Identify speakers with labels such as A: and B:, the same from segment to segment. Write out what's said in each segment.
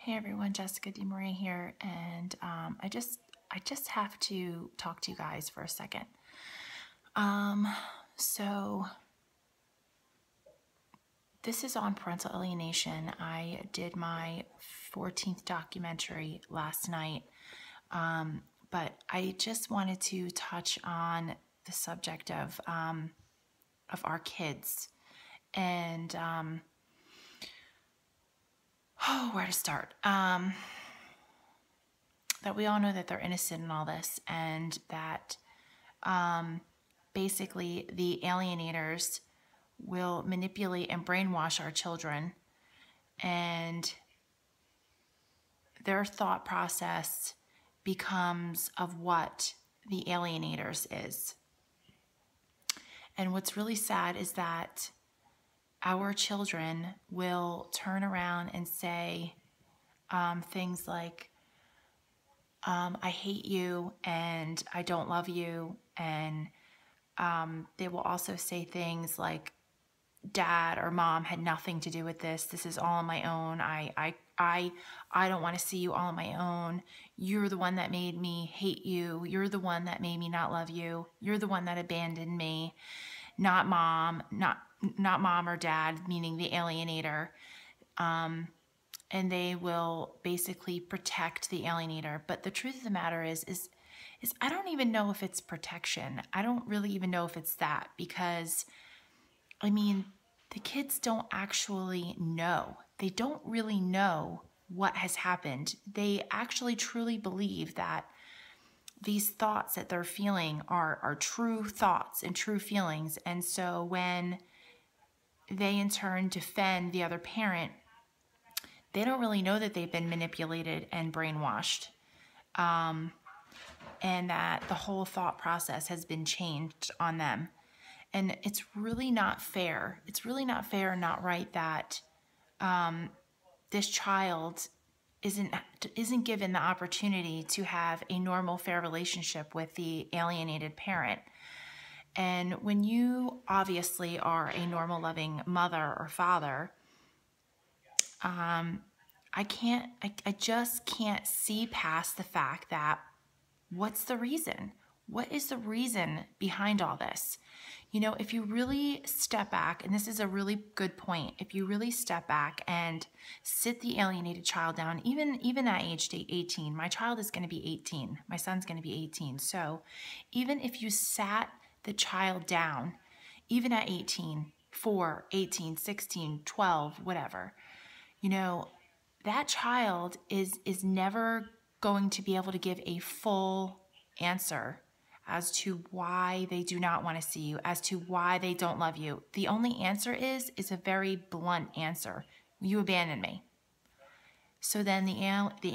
A: Hey everyone, Jessica DeMarie here, and I just have to talk to you guys for a second. So this is on parental alienation. I did my 14th documentary last night, but I just wanted to touch on the subject of our kids and where to start. That we all know that they're innocent in all this, and that basically the alienators will manipulate and brainwash our children, and their thought process becomes of what the alienators is. And what's really sad is that our children will turn around and say things like, I hate you and I don't love you. And they will also say things like, Dad or Mom had nothing to do with this. This is all on my own. I don't want to see you all on my own. You're the one that made me hate you. You're the one that made me not love you. You're the one that abandoned me. Not Mom, not Mom or Dad, meaning the alienator. And they will basically protect the alienator. But the truth of the matter is I don't even know if it's protection. I don't really even know if it's that, because I mean, the kids don't actually know. They don't really know what has happened. They actually truly believe that these thoughts that they're feeling are true thoughts and true feelings. And so when they in turn defend the other parent, they don't really know that they've been manipulated and brainwashed, and that the whole thought process has been changed on them. And it's really not fair. It's really not fair and not right that this child isn't given the opportunity to have a normal, fair relationship with the alienated parent. And when you obviously are a normal, loving mother or father, I just can't see past the fact that what's the reason? What is the reason behind all this? You know, if you really step back, and this is a really good point, if you really step back and sit the alienated child down, even at age 18, my child is going to be 18, my son's going to be 18. So even if you sat the child down, even at 18, 4, 18, 16, 12, whatever, you know, that child is never going to be able to give a full answer as to why they do not want to see you, as to why they don't love you. The only answer is a very blunt answer. You abandoned me. So then the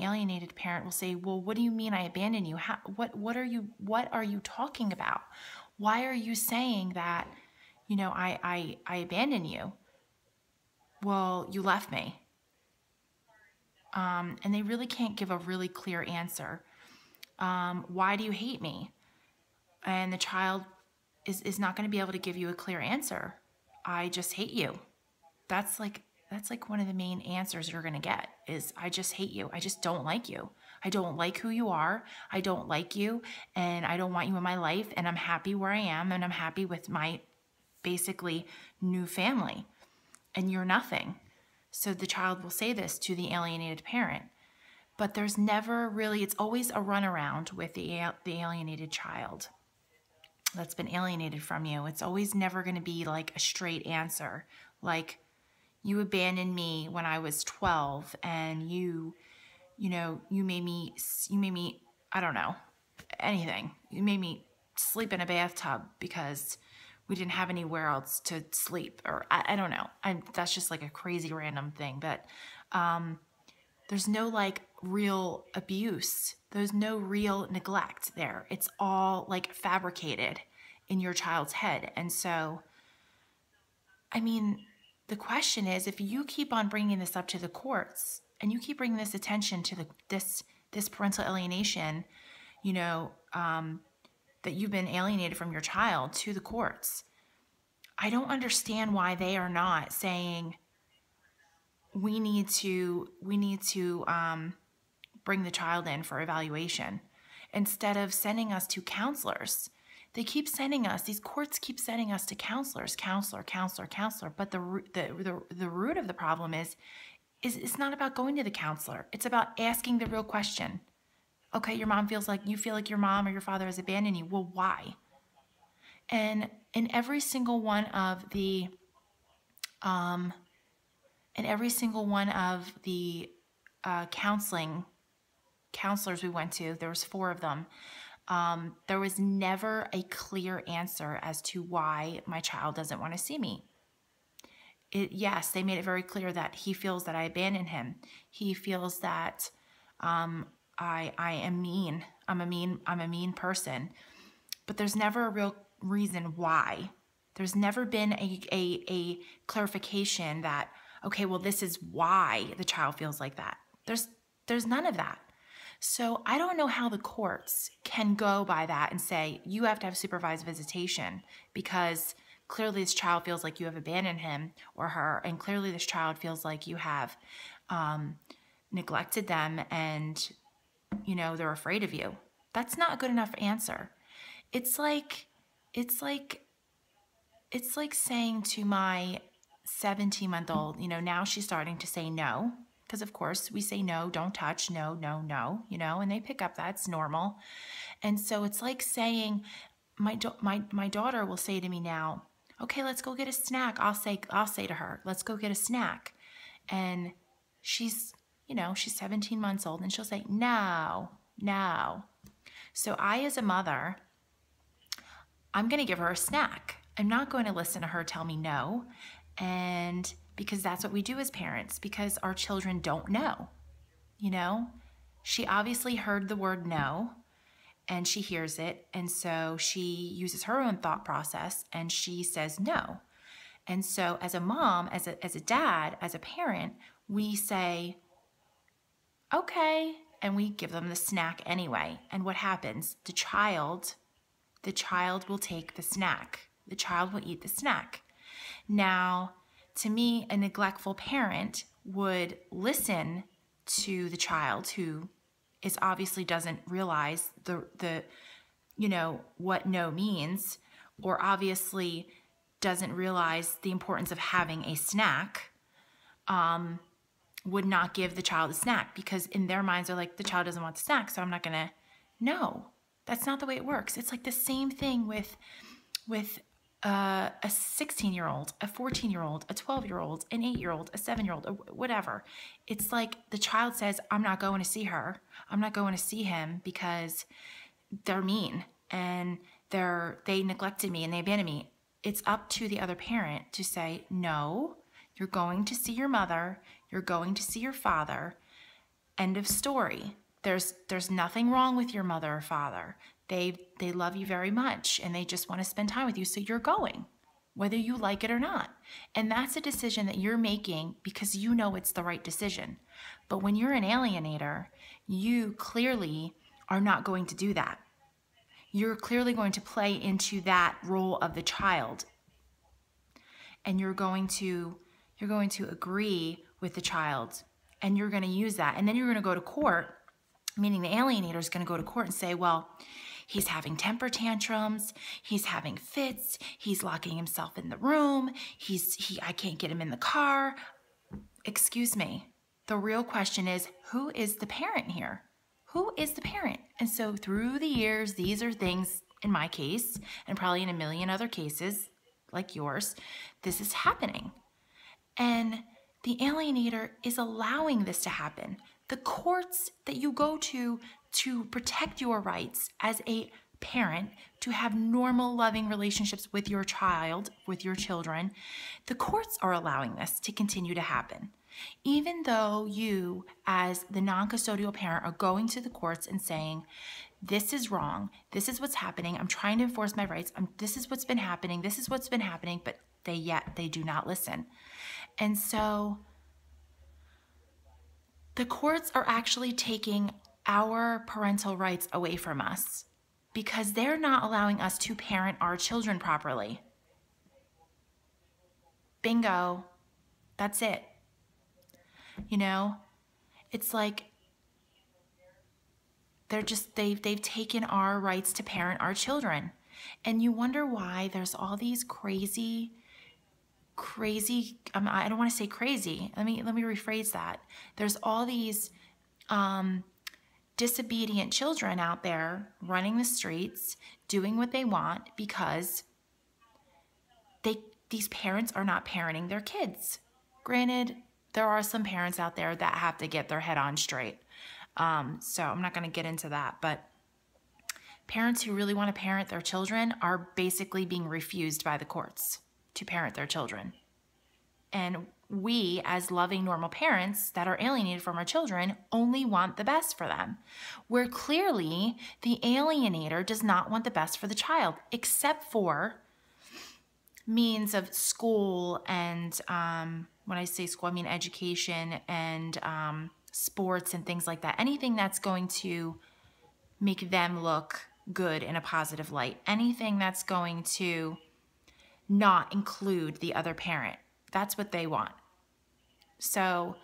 A: alienated parent will say, well, what do you mean I abandoned you? What are you talking about? Why are you saying that, you know, I abandoned you? Well, you left me. And they really can't give a really clear answer. Why do you hate me? And the child is not going to be able to give you a clear answer. I just hate you. That's like one of the main answers you're going to get is, I just hate you. I just don't like you. I don't like who you are. I don't like you, and I don't want you in my life, and I'm happy where I am, and I'm happy with my basically new family, and you're nothing. So the child will say this to the alienated parent. But there's never really, it's always a runaround with the alienated child that's been alienated from you. It's always never going to be like a straight answer. Like, you abandoned me when I was 12, and you made me, I don't know, anything. You made me sleep in a bathtub because we didn't have anywhere else to sleep, or I don't know. That's just like a crazy random thing. But there's no like real abuse. There's no real neglect there. It's all like fabricated in your child's head. And so, I mean, the question is, if you keep on bringing this up to the courts, and you keep bringing this attention to this parental alienation, you know, that you've been alienated from your child, to the courts, I don't understand why they are not saying, we need to bring the child in for evaluation instead of sending us to counselors. They keep sending us, these courts keep sending us to counselors, counselor. But the root of the problem is it's not about going to the counselor. It's about asking the real question. Okay, your mom feels like, you feel like your mom or your father has abandoned you. Well, why? And in every single one of the counselors we went to, there was 4 of them. There was never a clear answer as to why my child doesn't want to see me. Yes, they made it very clear that he feels that I abandoned him. He feels that I am mean. I'm a mean person. But there's never a real reason why. There's never been a clarification that, okay, well, this is why the child feels like that. There's none of that. So I don't know how the courts can go by that and say, you have to have supervised visitation because clearly this child feels like you have abandoned him or her, and clearly this child feels like you have neglected them and, they're afraid of you. That's not a good enough answer. It's like saying to my 17-month-old, now she's starting to say no, because of course we say no, don't touch, no, and they pick up that's normal. And so it's like saying, my daughter will say to me now, okay, let's go get a snack. I'll say to her, let's go get a snack. And she's 17 months old and she'll say, no. So I, as a mother, I'm going to give her a snack. I'm not going to listen to her tell me no. And because that's what we do as parents, because our children don't know, she obviously heard the word no and she hears it. And so she uses her own thought process and she says no. And so as a mom, as a dad, as a parent, we say, okay, and we give them the snack anyway. And what happens? The child will take the snack. The child will eat the snack. Now, to me, a neglectful parent would listen to the child who is obviously doesn't realize the what no means, or obviously doesn't realize the importance of having a snack, would not give the child a snack because in their minds they're like, the child doesn't want the snack, so I'm not gonna. No, that's not the way it works. It's like the same thing with a 16-year-old, a 14-year-old, a 12-year-old, an 8-year-old, a 7-year-old, whatever. It's like the child says, I'm not going to see her. I'm not going to see him because they're mean and they neglected me and they abandoned me. It's up to the other parent to say, no, you're going to see your mother. You're going to see your father. End of story. There's nothing wrong with your mother or father. They love you very much and they just want to spend time with you. So you're going, whether you like it or not. And that's a decision that you're making because you know it's the right decision. But when you're an alienator, you clearly are not going to do that. You're clearly going to play into that role of the child. And you're going to agree with the child and you're going to use that. And then you're going to go to court, meaning the alienator is going to go to court and say, well, he's having temper tantrums, he's having fits, he's locking himself in the room, I can't get him in the car. Excuse me. The real question is, who is the parent here? Who is the parent? And so through the years, these are things, in my case, and probably in a million other cases like yours, this is happening. And the alienator is allowing this to happen. The courts that you go to protect your rights as a parent, to have normal, loving relationships with your child, with your children, the courts are allowing this to continue to happen. Even though you, as the non-custodial parent, are going to the courts and saying, this is wrong, this is what's happening, I'm trying to enforce my rights, this is what's been happening, but they do not listen. And so the courts are actually taking our parental rights away from us because they're not allowing us to parent our children properly. Bingo. That's it. You know, it's like they've taken our rights to parent our children. And you wonder why there's all these crazy, I don't want to say crazy. Let me rephrase that. There's all these disobedient children out there running the streets, doing what they want because these parents are not parenting their kids. Granted, there are some parents out there that have to get their head on straight. So I'm not going to get into that, but parents who really want to parent their children are basically being refused by the courts to parent their children. And we, as loving, normal parents that are alienated from our children, only want the best for them. Where clearly the alienator does not want the best for the child, except for means of school and, when I say school, I mean education and sports and things like that. Anything that's going to make them look good in a positive light. Anything that's going to not include the other parent. That's what they want. So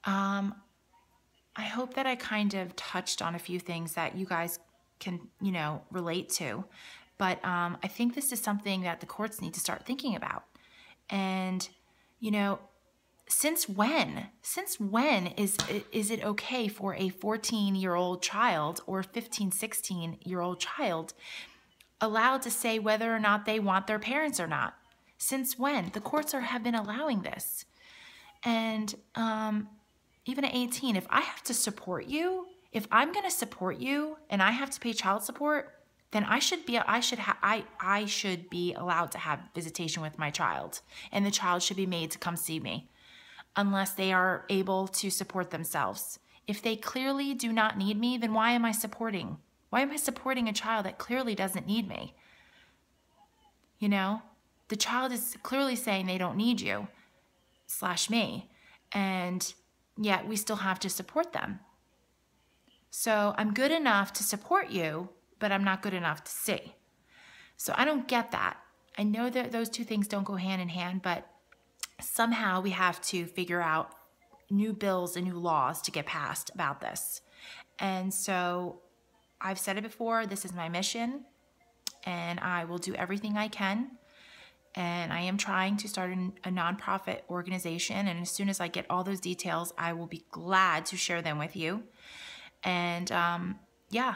A: I hope that I kind of touched on a few things that you guys can, relate to. But I think this is something that the courts need to start thinking about. And, since when is it okay for a 14-year-old child or 15, 16-year-old child allowed to say whether or not they want their parents or not? Since when? The courts have been allowing this. And even at 18, if I have to support you, if I'm going to support you and I have to pay child support, then I should be allowed to have visitation with my child, and the child should be made to come see me unless they are able to support themselves. If they clearly do not need me, then why am I supporting? Why am I supporting a child that clearly doesn't need me? The child is clearly saying they don't need you / me, and yet we still have to support them. So I'm good enough to support you, but I'm not good enough to see. So I don't get that. I know that those two things don't go hand in hand, but somehow we have to figure out new bills and new laws to get passed about this. And so I've said it before, this is my mission, and I will do everything I can. And I am trying to start a nonprofit organization. And as soon as I get all those details, I will be glad to share them with you. And yeah,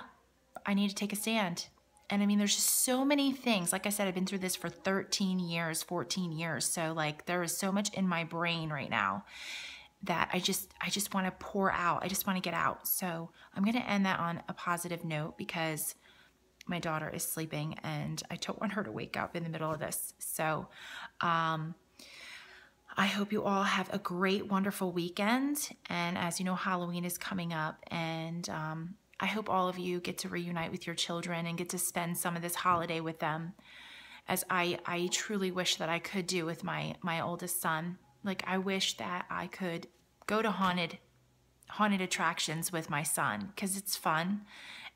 A: I need to take a stand. And I mean, there's just so many things. Like I said, I've been through this for 13 years, 14 years. So like there is so much in my brain right now that I just want to pour out. I just want to get out. So I'm going to end that on a positive note because my daughter is sleeping and I don't want her to wake up in the middle of this. So I hope you all have a great, wonderful weekend. And as you know, Halloween is coming up, and I hope all of you get to reunite with your children and get to spend some of this holiday with them, as I truly wish that I could do with my oldest son. Like, I wish that I could go to haunted attractions with my son, because it's fun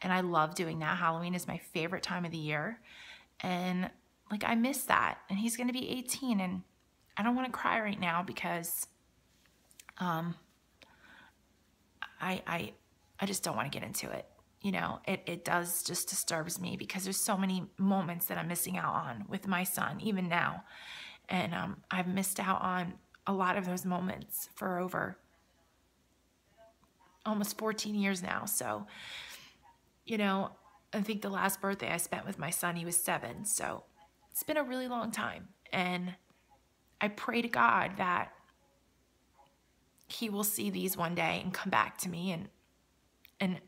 A: and I love doing that. Halloween is my favorite time of the year, and like I miss that. And he's going to be 18, and I don't want to cry right now because I just don't want to get into it. It does just disturbs me because there's so many moments that I'm missing out on with my son, even now. And I've missed out on a lot of those moments for over almost 14 years now. So, I think the last birthday I spent with my son, he was 7. So it's been a really long time. And I pray to God that he will see these one day and come back to me and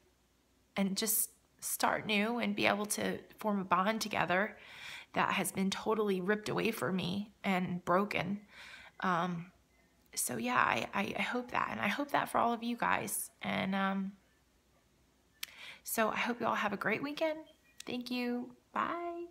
A: just start new and be able to form a bond together that has been totally ripped away from me and broken. So yeah, I hope that, and I hope that for all of you guys. And so I hope you all have a great weekend. Thank you. Bye.